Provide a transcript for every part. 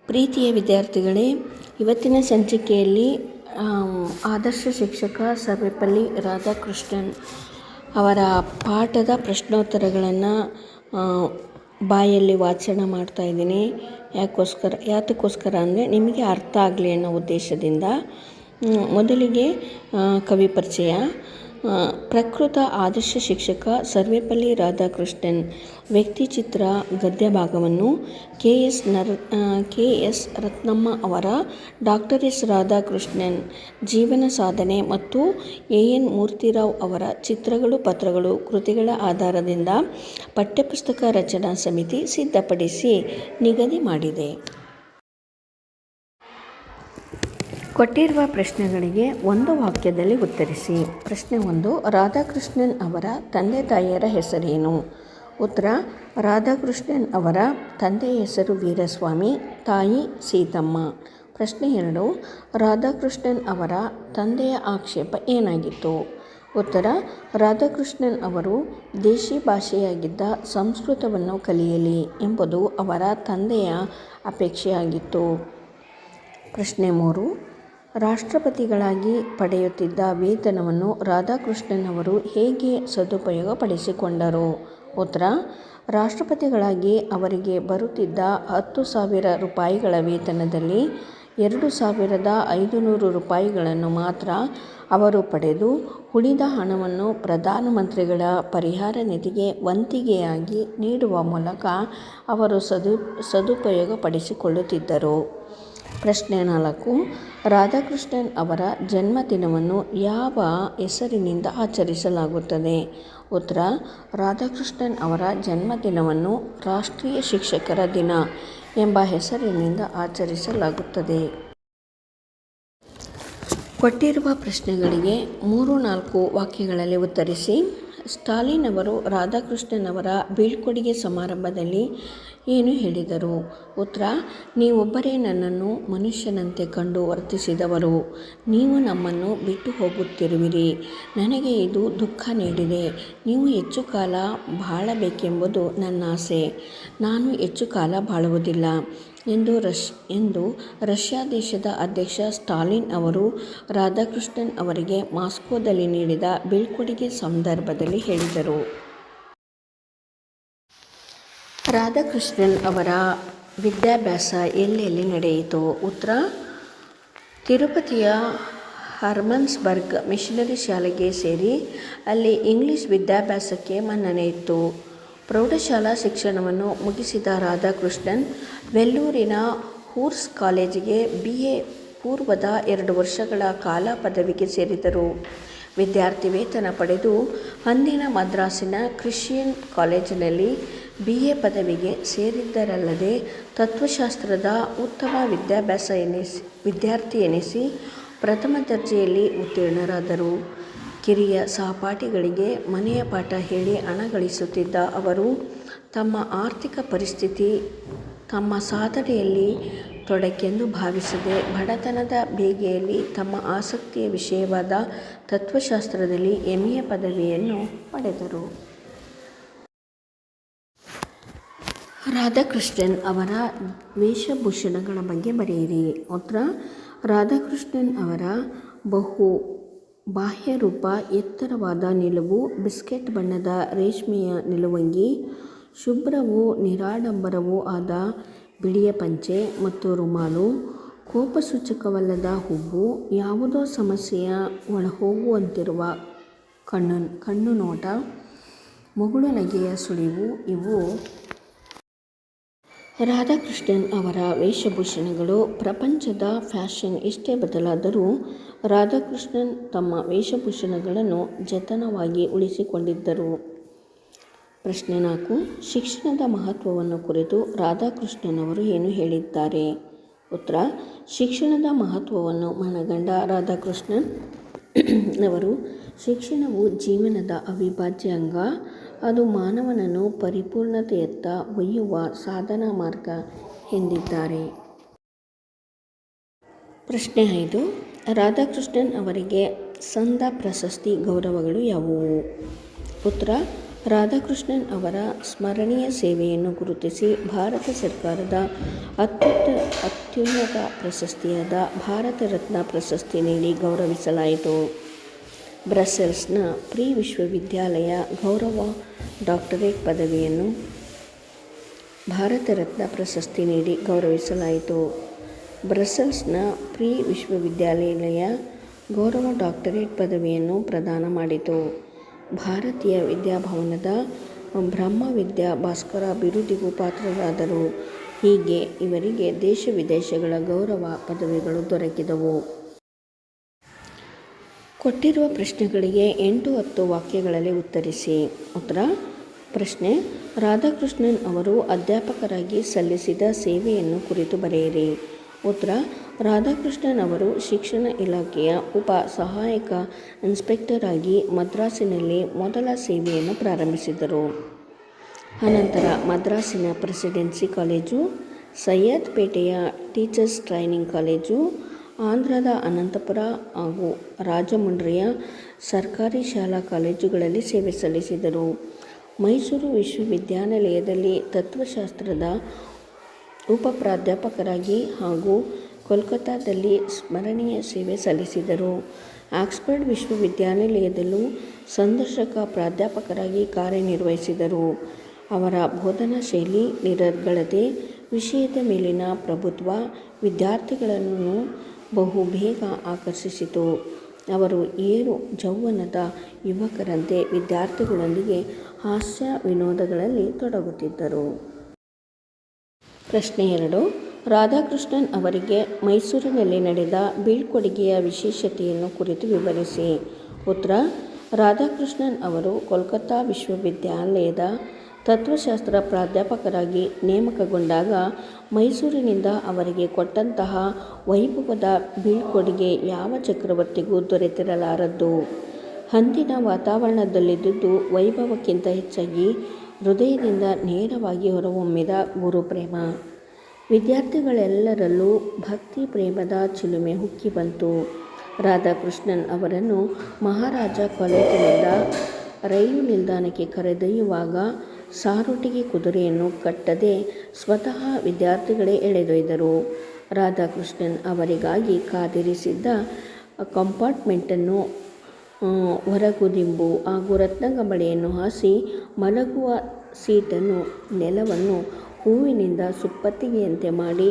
ಪ್ರೀತಿಯ ವಿದ್ಯಾರ್ಥಿಗಳೇ, ಇವತ್ತಿನ ಸಂಚಿಕೆಯಲ್ಲಿ ಆದರ್ಶ ಶಿಕ್ಷಕ ಸರ್ವೇಪಲ್ಲಿ ರಾಧಾಕೃಷ್ಣನ್ ಅವರ ಪಾಠದ ಪ್ರಶ್ನೋತ್ತರಗಳನ್ನು ಬಾಯಲ್ಲಿ ವಾಚನ ಮಾಡ್ತಾ ಇದ್ದೀನಿ. ಯಾತಕ್ಕೋಸ್ಕರ ಅಂದರೆ ನಿಮಗೆ ಅರ್ಥ ಆಗಲಿ ಅನ್ನೋ ಉದ್ದೇಶದಿಂದ. ಮೊದಲಿಗೆ ಕವಿ ಪರಿಚಯ. ಪ್ರಕೃತ ಆದರ್ಶ ಶಿಕ್ಷಕ ಸರ್ವೇಪಲ್ಲಿ ರಾಧಾಕೃಷ್ಣನ್ ವ್ಯಕ್ತಿಚಿತ್ರ ಗದ್ಯ ಭಾಗವನ್ನು ಕೆ.ಎಸ್. ರತ್ನಮ್ಮ ಅವರ ಡಾಕ್ಟರ್ ಎಸ್. ರಾಧಾಕೃಷ್ಣನ್ ಜೀವನ ಸಾಧನೆ ಮತ್ತು ಎ.ಎನ್. ಮೂರ್ತಿರಾವ್ ಅವರ ಚಿತ್ರಗಳು ಪತ್ರಗಳು ಕೃತಿಗಳ ಆಧಾರದಿಂದ ಪಠ್ಯಪುಸ್ತಕ ರಚನಾ ಸಮಿತಿ ಸಿದ್ಧಪಡಿಸಿ ನಿಗದಿ ಮಾಡಿದೆ. ಕೊಟ್ಟಿರುವ ಪ್ರಶ್ನೆಗಳಿಗೆ ಒಂದು ವಾಕ್ಯದಲ್ಲಿ ಉತ್ತರಿಸಿ. ಪ್ರಶ್ನೆ 1. ರಾಧಾಕೃಷ್ಣನ್ ಅವರ ತಂದೆ ತಾಯಿಯರ ಹೆಸರೇನು? ಉತ್ತರ: ರಾಧಾಕೃಷ್ಣನ್ ಅವರ ತಂದೆಯ ಹೆಸರು ವೀರಸ್ವಾಮಿ, ತಾಯಿ ಸೀತಮ್ಮ. ಪ್ರಶ್ನೆ 2. ರಾಧಾಕೃಷ್ಣನ್ ಅವರ ತಂದೆಯ ಆಕ್ಷೇಪ ಏನಾಗಿತ್ತು? ಉತ್ತರ: ರಾಧಾಕೃಷ್ಣನ್ ಅವರು ದೇಶಿ ಭಾಷೆಯಾಗಿದ್ದ ಸಂಸ್ಕೃತವನ್ನು ಕಲಿಯಲಿ ಎಂಬುದು ಅವರ ತಂದೆಯ ಅಪೇಕ್ಷೆಯಾಗಿತ್ತು. ಪ್ರಶ್ನೆ 3. ರಾಷ್ಟ್ರಪತಿಗಳಾಗಿ ಪಡೆಯುತ್ತಿದ್ದ ವೇತನವನ್ನು ರಾಧಾಕೃಷ್ಣನ್ ಅವರು ಹೇಗೆ ಸದುಪಯೋಗಪಡಿಸಿಕೊಂಡರು? ಉತ್ತರ: ರಾಷ್ಟ್ರಪತಿಗಳಾಗಿ ಅವರಿಗೆ ಬರುತ್ತಿದ್ದ 10,000 ರೂಪಾಯಿಗಳ ವೇತನದಲ್ಲಿ 2,500 ರೂಪಾಯಿಗಳನ್ನು ಮಾತ್ರ ಅವರು ಪಡೆದು ಉಳಿದ ಹಣವನ್ನು ಪ್ರಧಾನಮಂತ್ರಿಗಳ ಪರಿಹಾರ ನಿಧಿಗೆ ವಂತಿಗೆಯಾಗಿ ನೀಡುವ ಮೂಲಕ ಅವರು ಸದುಪಯೋಗಪಡಿಸಿಕೊಳ್ಳುತ್ತಿದ್ದರು. ಪ್ರಶ್ನೆ 4. ರಾಧಾಕೃಷ್ಣನ್ ಅವರ ಜನ್ಮದಿನವನ್ನು ಯಾವ ಹೆಸರಿನಿಂದ ಆಚರಿಸಲಾಗುತ್ತದೆ? ಉತ್ತರ: ರಾಧಾಕೃಷ್ಣನ್ ಅವರ ಜನ್ಮದಿನವನ್ನು ರಾಷ್ಟ್ರೀಯ ಶಿಕ್ಷಕರ ದಿನ ಎಂಬ ಹೆಸರಿನಿಂದ ಆಚರಿಸಲಾಗುತ್ತದೆ. ಕೊಟ್ಟಿರುವ ಪ್ರಶ್ನೆಗಳಿಗೆ 3-4 ವಾಕ್ಯಗಳಲ್ಲಿ ಉತ್ತರಿಸಿ. ಸ್ಟಾಲಿನ್ ಅವರು ರಾಧಾಕೃಷ್ಣನ್ ಅವರ ಬೀಳ್ಕೊಡುಗೆ ಸಮಾರಂಭದಲ್ಲಿ ಏನು ಹೇಳಿದರು? ಉತ್ತರ: ನೀವೊಬ್ಬರೇ ನನ್ನನ್ನು ಮನುಷ್ಯನಂತೆ ಕಂಡು ವರ್ತಿಸಿದವರು. ನೀವು ನಮ್ಮನ್ನು ಬಿಟ್ಟು ಹೋಗುತ್ತಿರುವಿರಿ. ನನಗೆ ಇದು ದುಃಖ ನೀಡಿದೆ. ನೀವು ಹೆಚ್ಚು ಕಾಲ ಬಾಳಬೇಕೆಂಬುದು ನನ್ನ ಆಸೆ. ನಾನು ಹೆಚ್ಚು ಕಾಲ ಬಾಳುವುದಿಲ್ಲ ಎಂದು ರಷ್ಯಾ ದೇಶದ ಅಧ್ಯಕ್ಷ ಸ್ಟಾಲಿನ್ ಅವರು ರಾಧಾಕೃಷ್ಣನ್ ಅವರಿಗೆ ಮಾಸ್ಕೋದಲ್ಲಿ ನೀಡಿದ ಬೀಳ್ಕೊಡುಗೆ ಸಂದರ್ಭದಲ್ಲಿ ಹೇಳಿದರು. ರಾಧಾಕೃಷ್ಣನ್ ಅವರ ವಿದ್ಯಾಭ್ಯಾಸ ಎಲ್ಲೆಲ್ಲಿ ನಡೆಯಿತು? ಉತ್ತರ: ತಿರುಪತಿಯ ಹರ್ಮನ್ಸ್ಬರ್ಗ್ ಮಿಷನರಿ ಶಾಲೆಗೆ ಸೇರಿ ಅಲ್ಲಿ ಇಂಗ್ಲಿಷ್ ವಿದ್ಯಾಭ್ಯಾಸಕ್ಕೆ ಮನ್ನಣೆ ಇತ್ತು. ಪ್ರೌಢಶಾಲಾ ಶಿಕ್ಷಣವನ್ನು ಮುಗಿಸಿದ ರಾಧಾಕೃಷ್ಣನ್ ವೆಲ್ಲೂರಿನ ಹೂರ್ಸ್ ಕಾಲೇಜಿಗೆ B.A. ಪೂರ್ವದ 2 ವರ್ಷಗಳ ಕಾಲ ಪದವಿಗೆ ಸೇರಿದರು. ವಿದ್ಯಾರ್ಥಿ ವೇತನ ಪಡೆದು ಅಂದಿನ ಮದ್ರಾಸಿನ ಕ್ರಿಶ್ಚಿಯನ್ ಕಾಲೇಜಿನಲ್ಲಿ B.A. ಪದವಿಗೆ ಸೇರಿದ್ದರಲ್ಲದೆ ತತ್ವಶಾಸ್ತ್ರದ ಉತ್ತಮ ವಿದ್ಯಾರ್ಥಿ ಎನಿಸಿ ಪ್ರಥಮ ದರ್ಜೆಯಲ್ಲಿ ಉತ್ತೀರ್ಣರಾದರು. ಕಿರಿಯ ಸಹಪಾಠಿಗಳಿಗೆ ಮನೆಯ ಪಾಠ ಹೇಳಿ ಹಣ ಗಳಿಸುತ್ತಿದ್ದ ಅವರು ತಮ್ಮ ಆರ್ಥಿಕ ಪರಿಸ್ಥಿತಿ ತಮ್ಮ ಸಾಧನೆಯಲ್ಲಿ ತೊಡಕೆಂದು ಭಾವಿಸದೆ ಬಡತನದ ಬೇಗೆಯಲ್ಲಿ ತಮ್ಮ ಆಸಕ್ತಿಯ ವಿಷಯವಾದ ತತ್ವಶಾಸ್ತ್ರದಲ್ಲಿ M.A. ಪದವಿಯನ್ನು ಪಡೆದರು. ರಾಧಾಕೃಷ್ಣನ್ ಅವರ ವೇಷಭೂಷಣಗಳ ಬಗ್ಗೆ ಬರೆಯಿರಿ. ಉತ್ತರ: ರಾಧಾಕೃಷ್ಣನ್ ಅವರ ಬಾಹ್ಯರೂಪ ಎತ್ತರವಾದ ನಿಲುವು, ಬಿಸ್ಕೆಟ್ ಬಣ್ಣದ ರೇಷ್ಮೆಯ ನಿಲುವಂಗಿ, ಶುಭ್ರವೂ ನಿರಾಡಂಬರವೂ ಆದ ಬಿಳಿಯ ಪಂಚೆ ಮತ್ತು ರುಮಾಲು, ಕೋಪಸೂಚಕವಲ್ಲದ ಹುಬ್ಬು, ಯಾವುದೋ ಸಮಸ್ಯೆಯ ಒಳಹೋಗುವಂತಿರುವ ಕಣ್ಣು ನೋಟ, ಮುಗುಳು ನಗೆಯ ಸುಳಿವು ಇವು ರಾಧಾಕೃಷ್ಣನ್ ಅವರ ವೇಷಭೂಷಣಗಳು. ಪ್ರಪಂಚದ ಫ್ಯಾಷನ್ ಎಷ್ಟೇ ಬದಲಾದರೂ ರಾಧಾಕೃಷ್ಣನ್ ತಮ್ಮ ವೇಷಭೂಷಣಗಳನ್ನು ಜತನವಾಗಿ ಉಳಿಸಿಕೊಂಡಿದ್ದರು. ಪ್ರಶ್ನೆ 4. ಶಿಕ್ಷಣದ ಮಹತ್ವವನ್ನು ಕುರಿತು ರಾಧಾಕೃಷ್ಣನ್ ಅವರು ಏನು ಹೇಳಿದ್ದಾರೆ? ಉತ್ತರ: ಶಿಕ್ಷಣದ ಮಹತ್ವವನ್ನು ಮನಗಂಡ ರಾಧಾಕೃಷ್ಣನ್ ಅವರು ಶಿಕ್ಷಣವು ಜೀವನದ ಅವಿಭಾಜ್ಯ ಅಂಗ. ಅದು ಮಾನವನನ್ನು ಪರಿಪೂರ್ಣತೆಯತ್ತ ಒಯ್ಯುವ ಸಾಧನಾ ಮಾರ್ಗ ಎಂದಿದ್ದಾರೆ. ಪ್ರಶ್ನೆ 5. ರಾಧಾಕೃಷ್ಣನ್ ಅವರಿಗೆ ಸಂದ ಪ್ರಶಸ್ತಿ ಗೌರವಗಳು ಯಾವುವು? ಉತ್ತರ: ರಾಧಾಕೃಷ್ಣನ್ ಅವರ ಸ್ಮರಣೀಯ ಸೇವೆಯನ್ನು ಗುರುತಿಸಿ ಭಾರತ ಸರ್ಕಾರದ ಅತ್ಯುನ್ನತ ಪ್ರಶಸ್ತಿಯಾದ ಭಾರತ ರತ್ನ ಪ್ರಶಸ್ತಿ ನೀಡಿ ಗೌರವಿಸಲಾಯಿತು. ಬ್ರಸೆಲ್ಸ್ನ ಪ್ರೀ ವಿಶ್ವವಿದ್ಯಾಲಯ ಗೌರವ ಡಾಕ್ಟರೇಟ್ ಪದವಿಯನ್ನು ಭಾರತ ರತ್ನ ಪ್ರಶಸ್ತಿ ನೀಡಿ ಗೌರವಿಸಲಾಯಿತು. ಬ್ರಸೆಲ್ಸ್ನ ಪ್ರೀ ವಿಶ್ವವಿದ್ಯಾಲಯ ಗೌರವ ಡಾಕ್ಟರೇಟ್ ಪದವಿಯನ್ನು ಪ್ರದಾನ ಮಾಡಿತು. ಭಾರತೀಯ ವಿದ್ಯಾಭವನದ ಬ್ರಹ್ಮ ವಿದ್ಯಾ ಭಾಸ್ಕರ ಬಿರುದಿಗೂ ಪಾತ್ರರಾದರು. ಹೀಗೆ ಇವರಿಗೆ ದೇಶ ವಿದೇಶಗಳ ಗೌರವ ಪದವಿಗಳು ದೊರಕಿದವು. ಕೊಟ್ಟಿರುವ ಪ್ರಶ್ನೆಗಳಿಗೆ 8-10 ವಾಕ್ಯಗಳಲ್ಲಿ ಉತ್ತರಿಸಿ. ಉತ್ತರ: ಪ್ರಶ್ನೆ: ರಾಧಾಕೃಷ್ಣನ್ ಅವರು ಅಧ್ಯಾಪಕರಾಗಿ ಸಲ್ಲಿಸಿದ ಸೇವೆಯನ್ನು ಕುರಿತು ಬರೆಯಿರಿ. ಉತ್ತರ: ರಾಧಾಕೃಷ್ಣನ್ ಅವರು ಶಿಕ್ಷಣ ಇಲಾಖೆಯ ಉಪ ಸಹಾಯಕ ಇನ್ಸ್ಪೆಕ್ಟರ್ ಆಗಿ ಮದ್ರಾಸಿನಲ್ಲಿ ಮೊದಲ ಸೇವೆಯನ್ನು ಪ್ರಾರಂಭಿಸಿದರು. ಅನಂತರ ಮದ್ರಾಸಿನ ಪ್ರೆಸಿಡೆನ್ಸಿ ಕಾಲೇಜು, ಸಯ್ಯದ್ ಪೇಟೆಯ ಟೀಚರ್ಸ್ ಟ್ರೈನಿಂಗ್ ಕಾಲೇಜು, ಆಂಧ್ರದ ಅನಂತಪುರ ಹಾಗೂ ರಾಜಮುಂಡ್ರಿಯ ಸರ್ಕಾರಿ ಶಾಲಾ ಕಾಲೇಜುಗಳಲ್ಲಿ ಸೇವೆ ಸಲ್ಲಿಸಿದರು. ಮೈಸೂರು ವಿಶ್ವವಿದ್ಯಾನಿಲಯದಲ್ಲಿ ತತ್ವಶಾಸ್ತ್ರದ ಉಪ ಪ್ರಾಧ್ಯಾಪಕರಾಗಿ ಹಾಗೂ ಕೋಲ್ಕತ್ತಾದಲ್ಲಿ ಸ್ಮರಣೀಯ ಸೇವೆ ಸಲ್ಲಿಸಿದರು. ಆಕ್ಸ್ಫರ್ಡ್ ವಿಶ್ವವಿದ್ಯಾನಿಲಯದಲ್ಲೂ ಸಂದರ್ಶಕ ಪ್ರಾಧ್ಯಾಪಕರಾಗಿ ಕಾರ್ಯನಿರ್ವಹಿಸಿದರು. ಅವರ ಬೋಧನಾ ಶೈಲಿ, ನಿರರ್ಗಳತೆ, ವಿಷಯದ ಮೇಲಿನ ಪ್ರಭುತ್ವ ವಿದ್ಯಾರ್ಥಿಗಳನ್ನು ಬಹುಬೇಗ ಆಕರ್ಷಿಸಿತು. ಅವರು ಏರು ಯೌವನದ ಯುವಕರಂತೆ ವಿದ್ಯಾರ್ಥಿಗಳೊಂದಿಗೆ ಹಾಸ್ಯ ವಿನೋದಗಳಲ್ಲಿ ತೊಡಗುತ್ತಿದ್ದರು. ಪ್ರಶ್ನೆ 2: ರಾಧಾಕೃಷ್ಣನ್ ಅವರಿಗೆ ಮೈಸೂರಿನಲ್ಲಿ ನಡೆದ ಬೀಳ್ಕೊಡುಗೆಯ ವಿಶೇಷತೆಯನ್ನು ಕುರಿತು ವಿವರಿಸಿ. ಉತ್ತರ: ರಾಧಾಕೃಷ್ಣನ್ ಅವರು ಕೋಲ್ಕತ್ತಾ ವಿಶ್ವವಿದ್ಯಾಲಯದ ತತ್ವಶಾಸ್ತ್ರ ಪ್ರಾಧ್ಯಾಪಕರಾಗಿ ನೇಮಕಗೊಂಡಾಗ ಮೈಸೂರಿನಿಂದ ಅವರಿಗೆ ಕೊಟ್ಟಂತಹ ವೈಭವದ ಬೀಳ್ಕೊಡುಗೆ ಯಾವ ಚಕ್ರವರ್ತಿಗೂ ದೊರೆತಿರಲಾರದ್ದು. ಅಂದಿನ ವಾತಾವರಣದಲ್ಲಿದ್ದುದು ವೈಭವಕ್ಕಿಂತ ಹೆಚ್ಚಾಗಿ ಹೃದಯದಿಂದ ನೇರವಾಗಿ ಹೊರಹೊಮ್ಮಿದ ಗುರುಪ್ರೇಮ. ವಿದ್ಯಾರ್ಥಿಗಳೆಲ್ಲರಲ್ಲೂ ಭಕ್ತಿ ಪ್ರೇಮದ ಚಿಲುಮೆ ಉಕ್ಕಿ ಬಂತು. ರಾಧಾಕೃಷ್ಣನ್ ಅವರನ್ನು ಮಹಾರಾಜ ಕಾಲೇಜಿನಿಂದ ರೈಲು ನಿಲ್ದಾಣಕ್ಕೆ ಕರೆದೊಯ್ಯುವಾಗ ಸಾರೋಟಿಗೆ ಕುದುರೆಯನ್ನು ಕಟ್ಟದೆ ಸ್ವತಃ ವಿದ್ಯಾರ್ಥಿಗಳೇ ಎಳೆದೊಯ್ದರು. ರಾಧಾಕೃಷ್ಣನ್ ಅವರಿಗಾಗಿ ಕಾದಿರಿಸಿದ್ದ ಕಂಪಾರ್ಟ್ಮೆಂಟನ್ನು ಹೊರಗುದಿಂಬು ಹಾಗೂ ರತ್ನಗಂಬಳಿಯನ್ನು ಹಾಸಿ ಮಲಗುವ ಸೀಟನ್ನು ನೆಲವನ್ನು ಹೂವಿನಿಂದ ಸುಪ್ಪತ್ತಿಗೆಯಂತೆ ಮಾಡಿ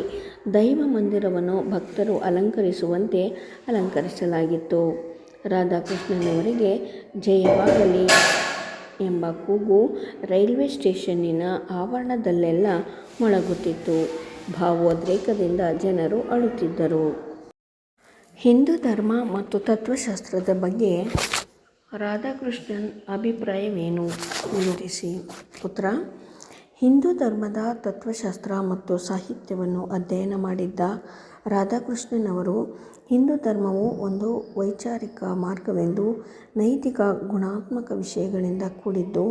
ದೈವ ಮಂದಿರವನ್ನು ಭಕ್ತರು ಅಲಂಕರಿಸುವಂತೆ ಅಲಂಕರಿಸಲಾಗಿತ್ತು. ರಾಧಾಕೃಷ್ಣನವರಿಗೆ ಜಯವಾಗಲಿ ಎಂಬ ಕೂಗು ರೈಲ್ವೆ ಸ್ಟೇಷನ್ನಿನ ಆವರಣದಲ್ಲೆಲ್ಲ ಮೊಳಗುತ್ತಿತ್ತು. ಭಾವೋದ್ರೇಕದಿಂದ ಜನರು ಅಳುತ್ತಿದ್ದರು. ಹಿಂದೂ ಧರ್ಮ ಮತ್ತು ತತ್ವಶಾಸ್ತ್ರದ ಬಗ್ಗೆ ರಾಧಾಕೃಷ್ಣನ್ ಅಭಿಪ್ರಾಯವೇನು? ವಿವರಿಸಿ. ಉತ್ತರ: ಹಿಂದೂ ಧರ್ಮದ ತತ್ವಶಾಸ್ತ್ರ ಮತ್ತು ಸಾಹಿತ್ಯವನ್ನು ಅಧ್ಯಯನ ಮಾಡಿದ್ದ ರಾಧಾಕೃಷ್ಣನ್ ಅವರು ಹಿಂದೂ ಧರ್ಮವು ಒಂದು ವೈಚಾರಿಕ ಮಾರ್ಗವೆಂದು, ನೈತಿಕ ಗುಣಾತ್ಮಕ ವಿಷಯಗಳಿಂದ ಕೂಡಿದ್ದು,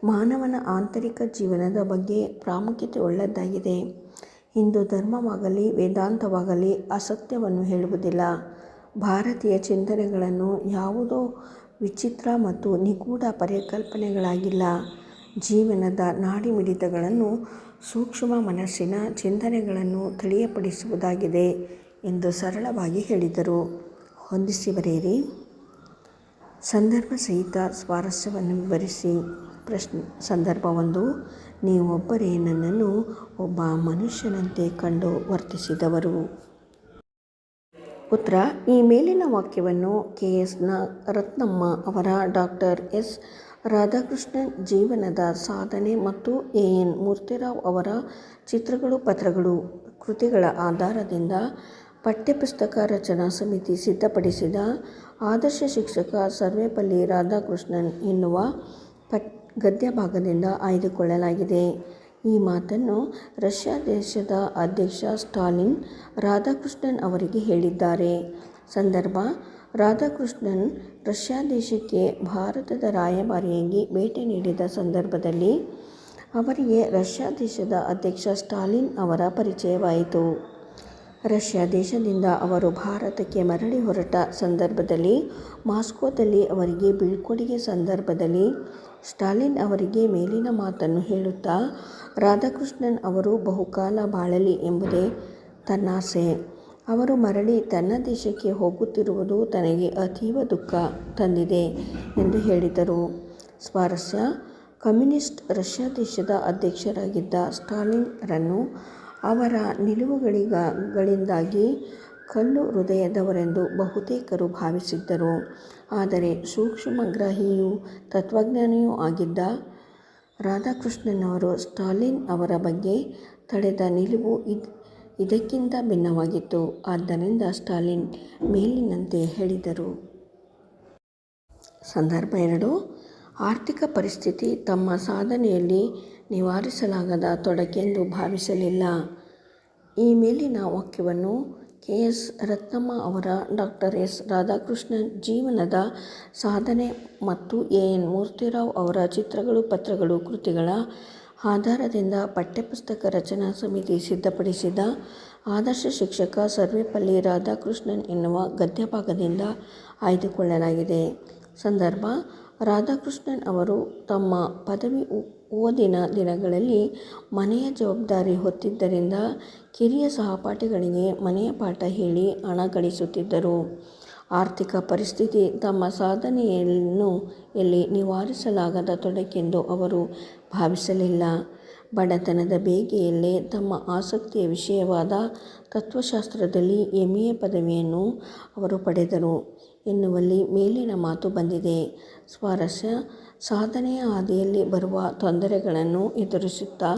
ಮಾನವನ ಆಂತರಿಕ ಜೀವನದ ಬಗ್ಗೆ ಪ್ರಾಮುಖ್ಯತೆ ಉಳ್ಳದ್ದಾಗಿದೆ. ಹಿಂದೂ ಧರ್ಮವಾಗಲಿ ವೇದಾಂತವಾಗಲಿ ಅಸತ್ಯವನ್ನು ಹೇಳುವುದಿಲ್ಲ. ಭಾರತೀಯ ಚಿಂತನೆಗಳನ್ನು ಯಾವುದೋ ವಿಚಿತ್ರ ಮತ್ತು ನಿಗೂಢ ಪರಿಕಲ್ಪನೆಗಳಾಗಿಲ್ಲ, ಜೀವನದ ನಾಡಿಮಿಡಿತಗಳನ್ನು, ಸೂಕ್ಷ್ಮ ಮನಸ್ಸಿನ ಚಿಂತನೆಗಳನ್ನು ತಿಳಿಯಪಡಿಸುವುದಾಗಿದೆ ಎಂದು ಸರಳವಾಗಿ ಹೇಳಿದರು. ಹೊಂದಿಸಿ ಬರೆಯಿರಿ. ಸಂದರ್ಭ ಸಹಿತ ಸ್ವಾರಸ್ಯವನ್ನು ವಿವರಿಸಿ. ಸಂದರ್ಭ 1: ನೀವೊಬ್ಬರೇ ನನ್ನನ್ನು ಒಬ್ಬ ಮನುಷ್ಯನಂತೆ ಕಂಡು ವರ್ತಿಸಿದವರು. ಉತ್ತರ: ಈ ಮೇಲಿನ ವಾಕ್ಯವನ್ನು ಕೆ.ಎಸ್. ರತ್ನಮ್ಮ ಅವರ ಡಾಕ್ಟರ್ ಎಸ್. ರಾಧಾಕೃಷ್ಣನ್ ಜೀವನದ ಸಾಧನೆ ಮತ್ತು ಎ.ಎನ್. ಮೂರ್ತಿರಾವ್ ಅವರ ಚಿತ್ರಗಳು ಪತ್ರಗಳು ಕೃತಿಗಳ ಆಧಾರದಿಂದ ಪಠ್ಯಪುಸ್ತಕ ರಚನಾ ಸಮಿತಿ ಸಿದ್ಧಪಡಿಸಿದ ಆದರ್ಶ ಶಿಕ್ಷಕ ಸರ್ವೇಪಲ್ಲಿ ರಾಧಾಕೃಷ್ಣನ್ ಎನ್ನುವ ಗದ್ಯಭಾಗದಿಂದ ಆಯ್ದುಕೊಳ್ಳಲಾಗಿದೆ. ಈ ಮಾತನ್ನು ರಷ್ಯಾ ದೇಶದ ಅಧ್ಯಕ್ಷ ಸ್ಟಾಲಿನ್ ರಾಧಾಕೃಷ್ಣನ್ ಅವರಿಗೆ ಹೇಳಿದ್ದಾರೆ. ಸಂದರ್ಭ: ರಾಧಾಕೃಷ್ಣನ್ ರಷ್ಯಾ ದೇಶಕ್ಕೆ ಭಾರತದ ರಾಯಭಾರಿಯಾಗಿ ಭೇಟಿ ನೀಡಿದ ಸಂದರ್ಭದಲ್ಲಿ ಅವರಿಗೆ ರಷ್ಯಾ ದೇಶದ ಅಧ್ಯಕ್ಷ ಸ್ಟಾಲಿನ್ ಅವರ ಪರಿಚಯವಾಯಿತು. ರಷ್ಯಾ ದೇಶದಿಂದ ಅವರು ಭಾರತಕ್ಕೆ ಮರಳಿ ಹೊರಟ ಸಂದರ್ಭದಲ್ಲಿ ಮಾಸ್ಕೋದಲ್ಲಿ ಅವರಿಗೆ ಬೀಳ್ಕೊಡುಗೆ ಸಂದರ್ಭದಲ್ಲಿ ಸ್ಟಾಲಿನ್ ಅವರಿಗೆ ಮೇಲಿನ ಮಾತನ್ನು ಹೇಳುತ್ತಾ, ರಾಧಾಕೃಷ್ಣನ್ ಅವರು ಬಹುಕಾಲ ಬಾಳಲಿ ಎಂಬುದೇ ತನ್ನಾಸೆ. ಅವರು ಮರಳಿ ತನ್ನ ದೇಶಕ್ಕೆ ಹೋಗುತ್ತಿರುವುದು ತನಗೆ ಅತೀವ ದುಃಖ ತಂದಿದೆ ಎಂದು ಹೇಳಿದರು. ಸ್ವಾರಸ್ಯ: ಕಮ್ಯುನಿಸ್ಟ್ ರಷ್ಯಾ ದೇಶದ ಅಧ್ಯಕ್ಷರಾಗಿದ್ದ ಸ್ಟಾಲಿನ್ರನ್ನು ಅವರ ನಿಲುವುಗಳಿಂದಾಗಿ ಕಲ್ಲು ಹೃದಯದವರೆಂದು ಬಹುತೇಕರು ಭಾವಿಸಿದ್ದರು. ಆದರೆ ಸೂಕ್ಷ್ಮಗ್ರಾಹಿಯೂ ತತ್ವಜ್ಞಾನಿಯೂ ಆಗಿದ್ದ ರಾಧಾಕೃಷ್ಣನ್ ಅವರು ಸ್ಟಾಲಿನ್ ಅವರ ಬಗ್ಗೆ ತಳೆದ ನಿಲುವು ಇದಕ್ಕಿಂತ ಭಿನ್ನವಾಗಿತ್ತು. ಆದ್ದರಿಂದ ಸ್ಟಾಲಿನ್ ಮೇಲಿನಂತೆ ಹೇಳಿದರು. ಸಂದರ್ಭ 2: ಆರ್ಥಿಕ ಪರಿಸ್ಥಿತಿ ತಮ್ಮ ಸಾಧನೆಯಲ್ಲಿ ನಿವಾರಿಸಲಾಗದ ತೊಡಕೆಂದು ಭಾವಿಸಲಿಲ್ಲ. ಈ ಮೇಲಿನ ವಾಕ್ಯವನ್ನು ಕೆ. ಎಸ್. ರತ್ನಮ್ಮ ಅವರ ಡಾ. ಎಸ್. ರಾಧಾಕೃಷ್ಣನ್ ಜೀವನದ ಸಾಧನೆ ಮತ್ತು ಎ. ಎನ್. ಮೂರ್ತಿರಾವ್ ಅವರ ಚಿತ್ರಗಳು ಪತ್ರಗಳು ಕೃತಿಗಳ ಆಧಾರದಿಂದ ಪಠ್ಯಪುಸ್ತಕ ರಚನಾ ಸಮಿತಿ ಸಿದ್ಧಪಡಿಸಿದ ಆದರ್ಶ ಶಿಕ್ಷಕ ಸರ್ವೇಪಲ್ಲಿ ರಾಧಾಕೃಷ್ಣನ್ ಎನ್ನುವ ಗದ್ಯಭಾಗದಿಂದ ಆಯ್ದುಕೊಳ್ಳಲಾಗಿದೆ. ಸಂದರ್ಭ: ರಾಧಾಕೃಷ್ಣನ್ ಅವರು ತಮ್ಮ ಪದವಿ ಓದಿನ ದಿನಗಳಲ್ಲಿ ಮನೆಯ ಜವಾಬ್ದಾರಿ ಹೊತ್ತಿದ್ದರಿಂದ ಕಿರಿಯ ಸಹಪಾಠಿಗಳಿಗೆ ಮನೆಯ ಪಾಠ ಹೇಳಿ ಹಣ ಗಳಿಸುತ್ತಿದ್ದರು. ಆರ್ಥಿಕ ಪರಿಸ್ಥಿತಿ ತಮ್ಮ ಸಾಧನೆಯನ್ನು ಎಲ್ಲಿ ನಿವಾರಿಸಲಾಗದ ತೊಡಕೆಂದು ಅವರು ಭಾವಿಸಲಿಲ್ಲ. ಬಡತನದ ಬೇಗೆಯಲ್ಲೇ ತಮ್ಮ ಆಸಕ್ತಿಯ ವಿಷಯವಾದ ತತ್ವಶಾಸ್ತ್ರದಲ್ಲಿ ಎಂ.ಎ. ಪದವಿಯನ್ನು ಅವರು ಪಡೆದರು ಎನ್ನುವಲ್ಲಿ ಮೇಲಿನ ಮಾತು ಬಂದಿದೆ. ಸ್ವಾರಸ್ಯ: ಸಾಧನೆಯ ಹಾದಿಯಲ್ಲಿ ಬರುವ ತೊಂದರೆಗಳನ್ನು ಎದುರಿಸುತ್ತಾ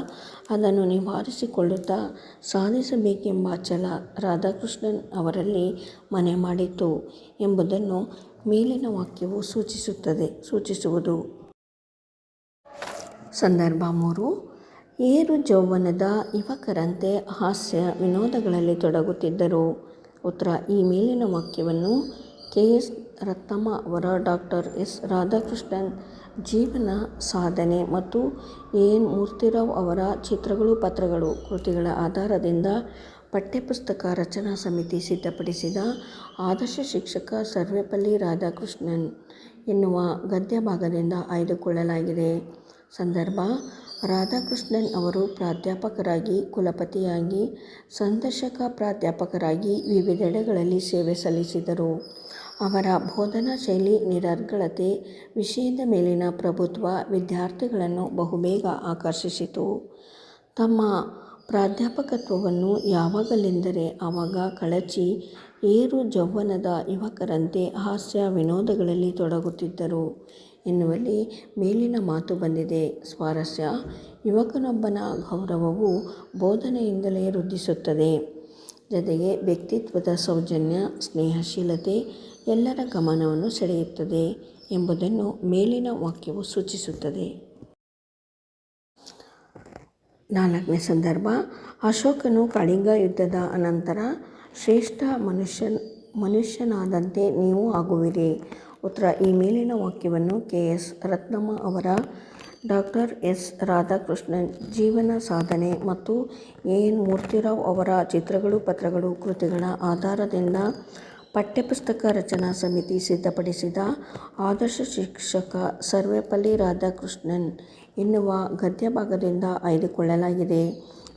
ಅದನ್ನು ನಿವಾರಿಸಿಕೊಳ್ಳುತ್ತಾ ಸಾಧಿಸಬೇಕೆಂಬ ಛಲ ರಾಧಾಕೃಷ್ಣನ್ ಅವರಲ್ಲಿ ಮನೆ ಮಾಡಿತು ಎಂಬುದನ್ನು ಮೇಲಿನ ವಾಕ್ಯವು ಸೂಚಿಸುವುದು. ಸಂದರ್ಭ 3: ಏರು ಯೌವನದ ಯುವಕರಂತೆ ಹಾಸ್ಯ ವಿನೋದಗಳಲ್ಲಿ ತೊಡಗುತ್ತಿದ್ದರು. ಉತ್ತರ: ಈ ಮೇಲಿನ ವಾಕ್ಯವನ್ನು ಕೆ. ಎಸ್. ರತ್ನಮ್ಮ ಅವರ ಡಾ. ಎಸ್. ರಾಧಾಕೃಷ್ಣನ್ ಜೀವನ ಸಾಧನೆ ಮತ್ತು ಎ. ಎನ್. ಮೂರ್ತಿರಾವ್ ಅವರ ಚಿತ್ರಗಳು ಪತ್ರಗಳು ಕೃತಿಗಳ ಆಧಾರದಿಂದ ಪಠ್ಯಪುಸ್ತಕ ರಚನಾ ಸಮಿತಿ ಸಿದ್ಧಪಡಿಸಿದ ಆದರ್ಶ ಶಿಕ್ಷಕ ಸರ್ವೇಪಲ್ಲಿ ರಾಧಾಕೃಷ್ಣನ್ ಎನ್ನುವ ಗದ್ಯಭಾಗದಿಂದ ಆಯ್ದುಕೊಳ್ಳಲಾಗಿದೆ. ಸಂದರ್ಭ: ರಾಧಾಕೃಷ್ಣನ್ ಅವರು ಪ್ರಾಧ್ಯಾಪಕರಾಗಿ, ಕುಲಪತಿಯಾಗಿ, ಸಂದರ್ಶಕ ಪ್ರಾಧ್ಯಾಪಕರಾಗಿ ವಿವಿಧೆಡೆಗಳಲ್ಲಿ ಸೇವೆ ಸಲ್ಲಿಸಿದರು. ಅವರ ಬೋಧನಾ ಶೈಲಿ ನಿರರ್ಗಳತೆ, ವಿಷಯದ ಮೇಲಿನ ಪ್ರಭುತ್ವ ವಿದ್ಯಾರ್ಥಿಗಳನ್ನು ಬಹುಬೇಗ ಆಕರ್ಷಿಸಿತು. ತಮ್ಮ ಪ್ರಾಧ್ಯಾಪಕತ್ವವನ್ನು ಯಾವಾಗಲೆಂದರೆ ಆವಾಗ ಕಳಚಿ ಏರು ಯೌವನದ ಯುವಕರಂತೆ ಹಾಸ್ಯ ವಿನೋದಗಳಲ್ಲಿ ತೊಡಗುತ್ತಿದ್ದರು ಎನ್ನುವಲ್ಲಿ ಮೇಲಿನ ಮಾತು ಬಂದಿದೆ. ಸ್ವಾರಸ್ಯ: ಯುವಕನೊಬ್ಬನ ಗೌರವವು ಬೋಧನೆಯಿಂದಲೇ ವೃದ್ಧಿಸುತ್ತದೆ. ಜತೆಗೆ ವ್ಯಕ್ತಿತ್ವದ ಸೌಜನ್ಯ, ಸ್ನೇಹಶೀಲತೆ ಎಲ್ಲರ ಗಮನವನ್ನು ಸೆಳೆಯುತ್ತದೆ ಎಂಬುದನ್ನು ಮೇಲಿನ ವಾಕ್ಯವು ಸೂಚಿಸುತ್ತದೆ. 4ನೇ ಸಂದರ್ಭ: ಅಶೋಕನು ಕಳಿಂಗ ಯುದ್ಧದ ಅನಂತರ ಶ್ರೇಷ್ಠ ಮನುಷ್ಯನಾದಂತೆ ನೀವು ಆಗುವಿರಿ. ಉತ್ತರ: ಈ ಮೇಲಿನ ವಾಕ್ಯವನ್ನು ಕೆ. ಎಸ್. ರತ್ನಮ್ಮ ಅವರ ಡಾ. ಎಸ್. ರಾಧಾಕೃಷ್ಣನ್ ಜೀವನ ಸಾಧನೆ ಮತ್ತು ಎ. ಎನ್. ಮೂರ್ತಿರಾವ್ ಅವರ ಚಿತ್ರಗಳು ಪತ್ರಗಳು ಕೃತಿಗಳ ಆಧಾರದಿಂದ ಪಠ್ಯಪುಸ್ತಕ ರಚನಾ ಸಮಿತಿ ಸಿದ್ಧಪಡಿಸಿದ ಆದರ್ಶ ಶಿಕ್ಷಕ ಸರ್ವೇಪಲ್ಲಿ ರಾಧಾಕೃಷ್ಣನ್ ಎನ್ನುವ ಗದ್ಯಭಾಗದಿಂದ ಆಯ್ದುಕೊಳ್ಳಲಾಗಿದೆ.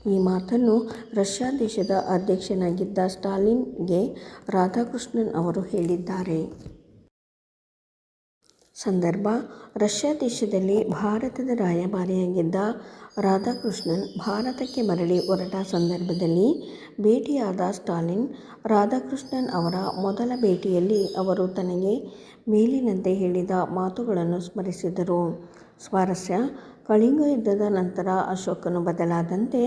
ಈ ಮಾತನ್ನು ರಷ್ಯಾ ದೇಶದ ಅಧ್ಯಕ್ಷನಾಗಿದ್ದ ಸ್ಟಾಲಿನ್ಗೆ ರಾಧಾಕೃಷ್ಣನ್ ಅವರು ಹೇಳಿದ್ದಾರೆ. ಸಂದರ್ಭ: ರಷ್ಯಾ ದೇಶದಲ್ಲಿ ಭಾರತದ ರಾಯಭಾರಿಯಾಗಿದ್ದ ರಾಧಾಕೃಷ್ಣನ್ ಭಾರತಕ್ಕೆ ಮರಳಿ ಹೊರಟ ಸಂದರ್ಭದಲ್ಲಿ ಭೇಟಿಯಾದ ಸ್ಟಾಲಿನ್, ರಾಧಾಕೃಷ್ಣನ್ ಅವರ ಮೊದಲ ಭೇಟಿಯಲ್ಲಿ ಅವರು ತನಗೆ ಮೇಲಿನಂತೆ ಹೇಳಿದ ಮಾತುಗಳನ್ನು ಸ್ಮರಿಸಿದರು. ಸ್ವಾರಸ್ಯ: ಕಳಿಂಗ ಯುದ್ಧದ ನಂತರ ಅಶೋಕನು ಬದಲಾದಂತೆ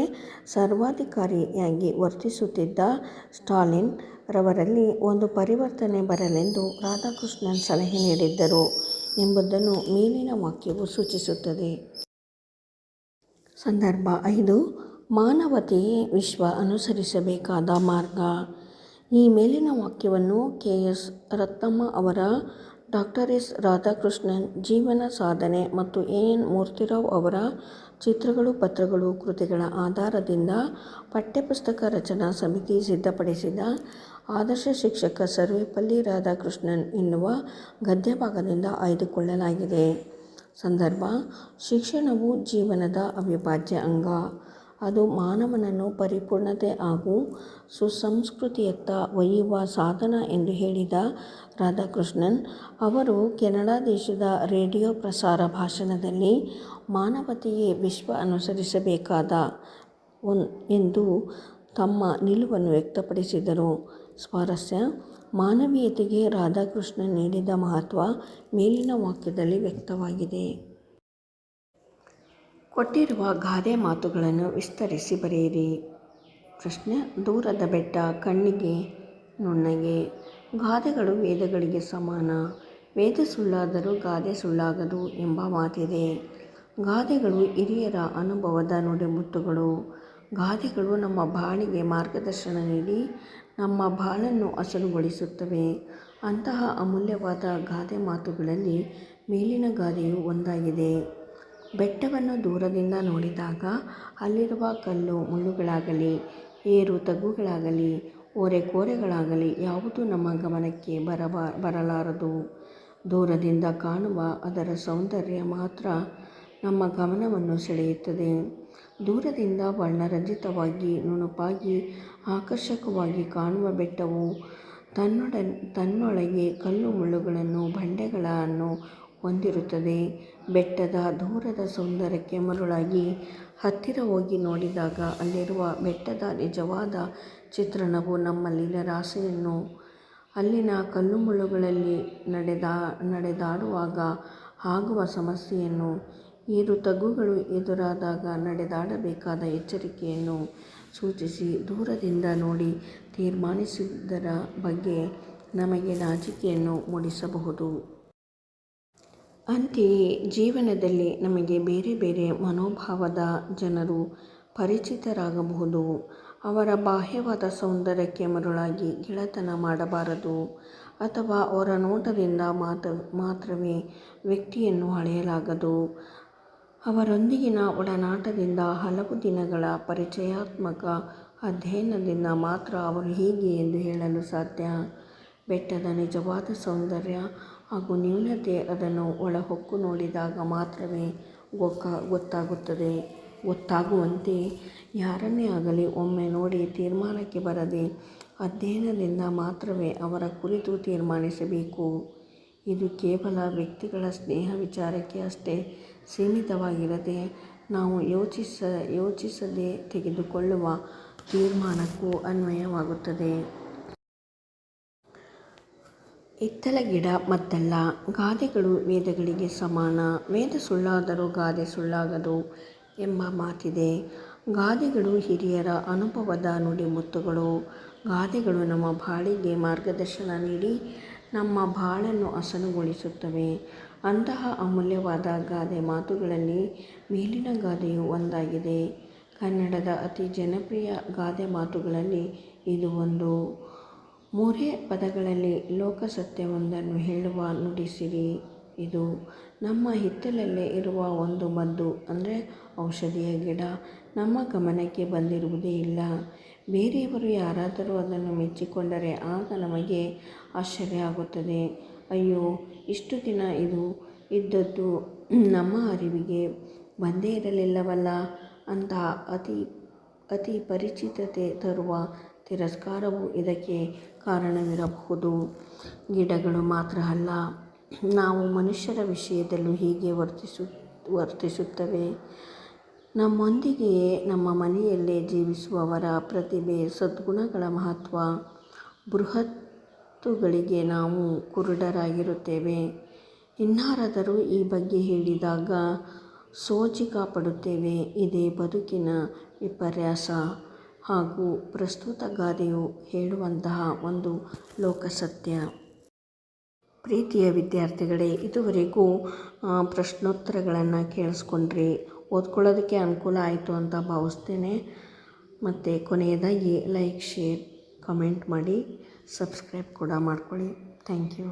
ಸರ್ವಾಧಿಕಾರಿಯಾಗಿ ವರ್ತಿಸುತ್ತಿದ್ದ ಸ್ಟಾಲಿನ್ ರವರಲ್ಲಿ ಒಂದು ಪರಿವರ್ತನೆ ಬರಲೆಂದು ರಾಧಾಕೃಷ್ಣನ್ ಸಲಹೆ ನೀಡಿದ್ದರು ಎಂಬುದನ್ನು ಮೇಲಿನ ವಾಕ್ಯವು ಸೂಚಿಸುತ್ತದೆ. ಸಂದರ್ಭ 5: ಮಾನವತೆಯೇ ವಿಶ್ವ ಅನುಸರಿಸಬೇಕಾದ ಮಾರ್ಗ. ಈ ಮೇಲಿನ ವಾಕ್ಯವನ್ನು ಕೆ. ಎಸ್. ರತ್ನಮ್ಮ ಅವರ ಡಾ. ಎಸ್. ರಾಧಾಕೃಷ್ಣನ್ ಜೀವನ ಸಾಧನೆ ಮತ್ತು ಎ. ಎನ್. ಮೂರ್ತಿರಾವ್ ಅವರ ಚಿತ್ರಗಳು ಪತ್ರಗಳು ಕೃತಿಗಳ ಆಧಾರದಿಂದ ಪಠ್ಯಪುಸ್ತಕ ರಚನಾ ಸಮಿತಿ ಸಿದ್ಧಪಡಿಸಿದ ಆದರ್ಶ ಶಿಕ್ಷಕ ಸರ್ವೇಪಲ್ಲಿ ರಾಧಾಕೃಷ್ಣನ್ ಎನ್ನುವ ಗದ್ಯಭಾಗದಿಂದ ಆಯ್ದುಕೊಳ್ಳಲಾಗಿದೆ. ಸಂದರ್ಭ: ಶಿಕ್ಷಣವು ಜೀವನದ ಅವಿಭಾಜ್ಯ ಅಂಗ. ಅದು ಮಾನವನನ್ನು ಪರಿಪೂರ್ಣತೆ ಹಾಗೂ ಸುಸಂಸ್ಕೃತಿಯತ್ತ ಒಯ್ಯುವ ಸಾಧನ ಎಂದು ಹೇಳಿದ ರಾಧಾಕೃಷ್ಣನ್ ಅವರು ಕೆನಡಾ ದೇಶದ ರೇಡಿಯೋ ಪ್ರಸಾರ ಭಾಷಣದಲ್ಲಿ ಮಾನವತೆಯೇ ವಿಶ್ವ ಅನುಸರಿಸಬೇಕಾದ ಎಂದು ತಮ್ಮ ನಿಲುವನ್ನು ವ್ಯಕ್ತಪಡಿಸಿದರು. ಸ್ವಾರಸ್ಯ: ಮಾನವೀಯತೆಗೆ ರಾಧಾಕೃಷ್ಣನ್ ನೀಡಿದ ಮಹತ್ವ ಮೇಲಿನ ವಾಕ್ಯದಲ್ಲಿ ವ್ಯಕ್ತವಾಗಿದೆ. ಕೊಟ್ಟಿರುವ ಗಾದೆ ಮಾತುಗಳನ್ನು ವಿಸ್ತರಿಸಿ ಬರೆಯಿರಿ. ಪ್ರಶ್ನೆ: ದೂರದ ಬೆಟ್ಟ ಕಣ್ಣಿಗೆ ನುಣ್ಣಗೆ. ಗಾದೆಗಳು ವೇದಗಳಿಗೆ ಸಮಾನ. ವೇದ ಸುಳ್ಳಾದರೂ ಗಾದೆ ಸುಳ್ಳಾಗದು ಎಂಬ ಮಾತಿದೆ. ಗಾದೆಗಳು ಹಿರಿಯರ ಅನುಭವದ ನುಡಿಮುತ್ತುಗಳು. ಗಾದೆಗಳು ನಮ್ಮ ಬಾಳಿಗೆ ಮಾರ್ಗದರ್ಶನ ನೀಡಿ ನಮ್ಮ ಬಾಳನ್ನು ಹಸನುಗೊಳಿಸುತ್ತವೆ. ಅಂತಹ ಅಮೂಲ್ಯವಾದ ಗಾದೆ ಮಾತುಗಳಲ್ಲಿ ಮೇಲಿನ ಗಾದೆಯೂ ಒಂದಾಗಿದೆ. ಬೆಟ್ಟವನ್ನು ದೂರದಿಂದ ನೋಡಿದಾಗ ಅಲ್ಲಿರುವ ಕಲ್ಲು ಮುಳ್ಳುಗಳಾಗಲಿ, ಏರು ತಗ್ಗುಗಳಾಗಲಿ, ಓರೆಕೋರೆಗಳಾಗಲಿ ಯಾವುದೂ ನಮ್ಮ ಗಮನಕ್ಕೆ ಬರಲಾರದು. ದೂರದಿಂದ ಕಾಣುವ ಅದರ ಸೌಂದರ್ಯ ಮಾತ್ರ ನಮ್ಮ ಗಮನವನ್ನು ಸೆಳೆಯುತ್ತದೆ. ದೂರದಿಂದ ವರ್ಣರಂಜಿತವಾಗಿ, ನುಣುಪಾಗಿ, ಆಕರ್ಷಕವಾಗಿ ಕಾಣುವ ಬೆಟ್ಟವು ತನ್ನೊಳಗೆ ಕಲ್ಲು ಮುಳ್ಳುಗಳನ್ನು, ಬಂಡೆಗಳನ್ನು ಹೊಂದಿರುತ್ತದೆ. ಬೆಟ್ಟದ ದೂರದ ಸೌಂದರ್ಯಕ್ಕೆ ಮರುಳಾಗಿ ಹತ್ತಿರ ಹೋಗಿ ನೋಡಿದಾಗ ಅಲ್ಲಿರುವ ಬೆಟ್ಟದ ನಿಜವಾದ ಚಿತ್ರಣವು ನಮ್ಮಲ್ಲಿ ನಿರಾಸೆಯನ್ನು, ಅಲ್ಲಿನ ಕಲ್ಲುಮುಳ್ಳುಗಳಲ್ಲಿ ನಡೆದಾಡುವಾಗ ಆಗುವ ಸಮಸ್ಯೆಯನ್ನು, ಏರು ತಗ್ಗುಗಳು ಎದುರಾದಾಗ ನಡೆದಾಡಬೇಕಾದ ಎಚ್ಚರಿಕೆಯನ್ನು ಸೂಚಿಸಿ ದೂರದಿಂದ ನೋಡಿ ತೀರ್ಮಾನಿಸುವುದರ ಬಗ್ಗೆ ನಮಗೆ ನಾಚಿಕೆಯನ್ನು ಮೂಡಿಸಬಹುದು. ಅಂತೆಯೇ ಜೀವನದಲ್ಲಿ ನಮಗೆ ಬೇರೆ ಬೇರೆ ಮನೋಭಾವದ ಜನರು ಪರಿಚಿತರಾಗಬಹುದು. ಅವರ ಬಾಹ್ಯವಾದ ಸೌಂದರ್ಯಕ್ಕೆ ಮರುಳಾಗಿ ಗೆಳೆತನ ಮಾಡಬಾರದು. ಅಥವಾ ಅವರ ನೋಟದಿಂದ ಮಾತ್ರವೇ ವ್ಯಕ್ತಿಯನ್ನು ಅಳೆಯಲಾಗದು. ಅವರೊಂದಿಗಿನ ಒಡನಾಟದಿಂದ, ಹಲವು ದಿನಗಳ ಪರಿಚಯಾತ್ಮಕ ಅಧ್ಯಯನದಿಂದ ಮಾತ್ರ ಅವರು ಹೀಗೆ ಎಂದು ಹೇಳಲು ಸಾಧ್ಯ. ಬೆಟ್ಟದ ನಿಜವಾದ ಸೌಂದರ್ಯ ಹಾಗೂ ನ್ಯೂನತೆ ಅದನ್ನು ಒಳಹೊಕ್ಕು ನೋಡಿದಾಗ ಮಾತ್ರವೇ ಗೊತ್ತಾಗುವಂತೆ ಯಾರನ್ನೇ ಆಗಲಿ ಒಮ್ಮೆ ನೋಡಿ ತೀರ್ಮಾನಕ್ಕೆ ಬರದೆ ಅಧ್ಯಯನದಿಂದ ಮಾತ್ರವೇ ಅವರ ಕುರಿತು ತೀರ್ಮಾನಿಸಬೇಕು. ಇದು ಕೇವಲ ವ್ಯಕ್ತಿಗಳ ಸ್ನೇಹ ವಿಚಾರಕ್ಕೆ ಅಷ್ಟೇ ಸೀಮಿತವಾಗಿರದೆ ನಾವು ಯೋಚಿಸದೆ ತೆಗೆದುಕೊಳ್ಳುವ ತೀರ್ಮಾನಕ್ಕೂ ಅನ್ವಯವಾಗುತ್ತದೆ. ಹಿತ್ತಲ ಗಿಡ ಮದ್ದಲ್ಲ. ಗಾದೆಗಳು ವೇದಗಳಿಗೆ ಸಮಾನ. ವೇದ ಸುಳ್ಳಾದರೂ ಗಾದೆ ಸುಳ್ಳಾಗದು ಎಂಬ ಮಾತಿದೆ. ಗಾದೆಗಳು ಹಿರಿಯರ ಅನುಭವದ ನುಡಿಮುತ್ತುಗಳು. ಗಾದೆಗಳು ನಮ್ಮ ಬಾಳಿಗೆ ಮಾರ್ಗದರ್ಶನ ನೀಡಿ ನಮ್ಮ ಬಾಳನ್ನು ಹಸನುಗೊಳಿಸುತ್ತವೆ. ಅಂತಹ ಅಮೂಲ್ಯವಾದ ಗಾದೆ ಮಾತುಗಳಲ್ಲಿ ಮೇಲಿನ ಗಾದೆಯೂ ಒಂದಾಗಿದೆ. ಕನ್ನಡದ ಅತಿ ಜನಪ್ರಿಯ ಗಾದೆ ಮಾತುಗಳಲ್ಲಿ ಇದು ಒಂದು. 3 ಪದಗಳಲ್ಲಿ ಲೋಕಸತ್ಯವೊಂದನ್ನು ಹೇಳುವ ನುಡಿಸಿರಿ ಇದು. ನಮ್ಮ ಹಿತ್ತಲಲ್ಲೇ ಇರುವ ಒಂದು ಮದ್ದು ಅಂದರೆ ಔಷಧಿಯ ಗಿಡ ನಮ್ಮ ಗಮನಕ್ಕೆ ಬಂದಿರುವುದೇ ಇಲ್ಲ. ಬೇರೆಯವರು ಯಾರಾದರೂ ಅದನ್ನು ಮೆಚ್ಚಿಕೊಂಡರೆ ಆಗ ನಮಗೆ ಆಶ್ಚರ್ಯ ಆಗುತ್ತದೆ. ಅಯ್ಯೋ, ಇಷ್ಟು ದಿನ ಇದು ಇದ್ದದ್ದು ನಮ್ಮ ಅರಿವಿಗೆ ಬಂದೇ ಇರಲಿಲ್ಲವಲ್ಲ. ಅಂತಹ ಅತಿ ಪರಿಚಿತತೆ ತರುವ ತಿರಸ್ಕಾರವೂ ಇದಕ್ಕೆ ಕಾರಣವಿರಬಹುದು. ಗಿಡಗಳು ಮಾತ್ರ ಅಲ್ಲ, ನಾವು ಮನುಷ್ಯರ ವಿಷಯದಲ್ಲೂ ಹೀಗೆ ವರ್ತಿಸುತ್ತವೆ. ನಮ್ಮೊಂದಿಗೆಯೇ ನಮ್ಮ ಮನೆಯಲ್ಲೇ ಜೀವಿಸುವವರ ಪ್ರತಿಭೆ, ಸದ್ಗುಣಗಳ ಮಹತ್ವ, ಬೃಹತ್ತುಗಳಿಗೆ ನಾವು ಕುರುಡರಾಗಿರುತ್ತೇವೆ. ಇನ್ನಾರಾದರೂ ಈ ಬಗ್ಗೆ ಹೇಳಿದಾಗ ಸೋಜಿಗ ಪಡುತ್ತೇವೆ. ಇದೇ ಬದುಕಿನ ವಿಪರ್ಯಾಸ ಹಾಗೂ ಪ್ರಸ್ತುತ ಗಾದೆಯು ಹೇಳುವಂತಹ ಒಂದು ಲೋಕಸತ್ಯ. ಪ್ರೀತಿಯ ವಿದ್ಯಾರ್ಥಿಗಳೇ, ಇದುವರೆಗೂ ಪ್ರಶ್ನೋತ್ತರಗಳನ್ನು ಕೇಳಿಸ್ಕೊಂಡ್ರಿ. ಓದ್ಕೊಳ್ಳೋದಕ್ಕೆ ಅನುಕೂಲ ಆಯಿತು ಅಂತ ಭಾವಿಸ್ತೇನೆ. ಮತ್ತು ಕೊನೆಯದಾಗಿ ಲೈಕ್, ಶೇರ್, ಕಮೆಂಟ್ ಮಾಡಿ, ಸಬ್ಸ್ಕ್ರೈಬ್ ಕೂಡ ಮಾಡ್ಕೊಳ್ಳಿ. Thank you.